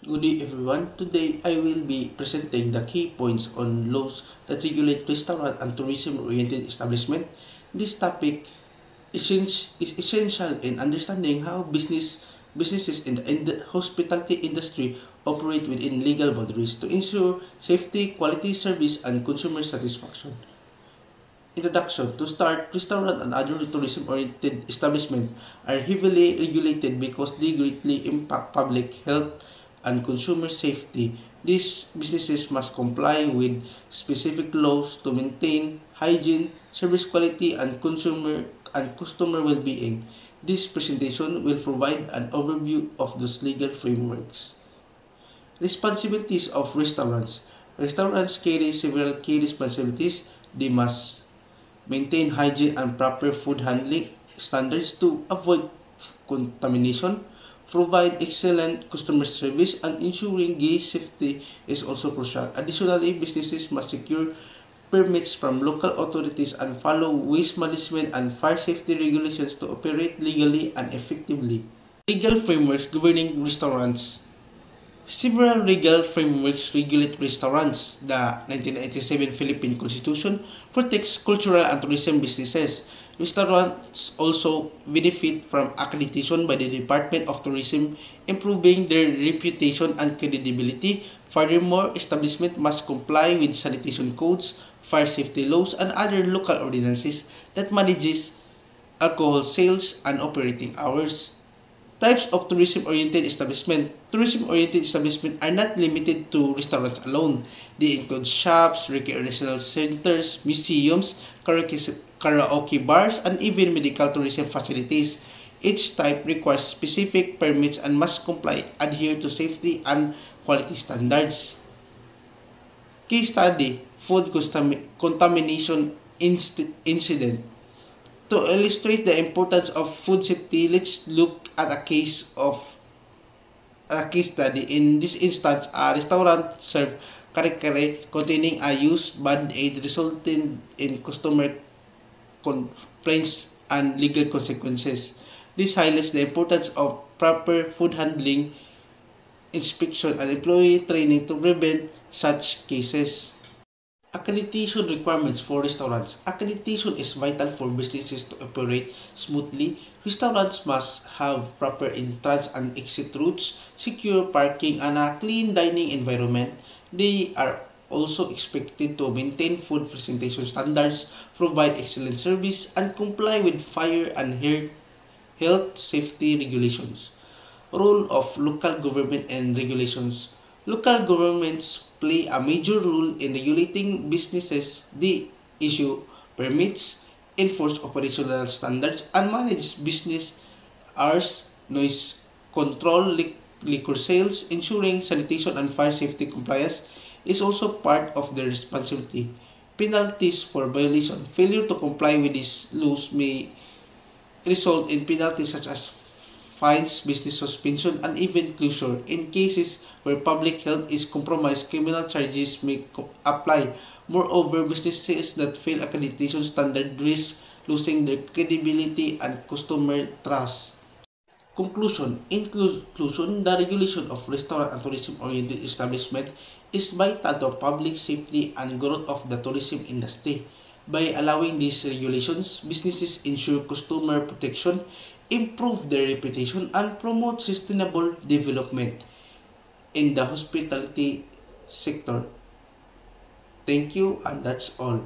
Good day everyone. Today I will be presenting the key points on laws that regulate restaurant and tourism-oriented establishment. This topic is essential in understanding how businesses in the hospitality industry operate within legal boundaries to ensure safety, quality service, and consumer satisfaction. Introduction. To start, restaurant and other tourism-oriented establishments are heavily regulated because they greatly impact public health and consumer safety. These businesses must comply with specific laws to maintain hygiene, service quality, and customer well-being. This presentation will provide an overview of those legal frameworks. Responsibilities of restaurants. Restaurants carry several key responsibilities. They must maintain hygiene and proper food handling standards to avoid contamination, provide excellent customer service, and ensuring guest safety is also crucial. Additionally, businesses must secure permits from local authorities and follow waste management and fire safety regulations to operate legally and effectively. Legal frameworks governing restaurants. Several legal frameworks regulate restaurants. The 1987 Philippine Constitution protects cultural and tourism businesses. Restaurants also benefit from accreditation by the Department of Tourism, improving their reputation and credibility. Furthermore, establishments must comply with sanitation codes, fire safety laws, and other local ordinances that manages alcohol sales and operating hours. Types of tourism-oriented establishment. Tourism-oriented establishments are not limited to restaurants alone. They include shops, recreational centers, museums, karaoke bars, and even medical tourism facilities. Each type requires specific permits and must adhere to safety and quality standards. Case study: food contamination incident. To illustrate the importance of food safety, let's look at a case study. In this instance, a restaurant served kare-kare containing a used Band-Aid, resulting in customer complaints and legal consequences. This highlights the importance of proper food handling, inspection, and employee training to prevent such cases. Accreditation requirements for restaurants. Accreditation is vital for businesses to operate smoothly. Restaurants must have proper entrance and exit routes, secure parking, and a clean dining environment. They are also expected to maintain food presentation standards, provide excellent service, and comply with fire and health safety regulations. Role of local government and regulations. Local governments play a major role in regulating businesses. They issue permits, enforce operational standards, and manage business hours, noise control, liquor sales. Ensuring sanitation and fire safety compliance is also part of their responsibility. Penalties for violation. Failure to comply with these laws may result in penalties such as fines, business suspension, and even closure. In cases where public health is compromised, criminal charges may apply. Moreover, businesses that fail accreditation standard risk losing their credibility and customer trust. Conclusion. In conclusion, the regulation of restaurant and tourism-oriented establishment is vital to public safety and growth of the tourism industry. By allowing these regulations, businesses ensure customer protection, improve their reputation, and promote sustainable development in the hospitality sector. Thank you, and that's all.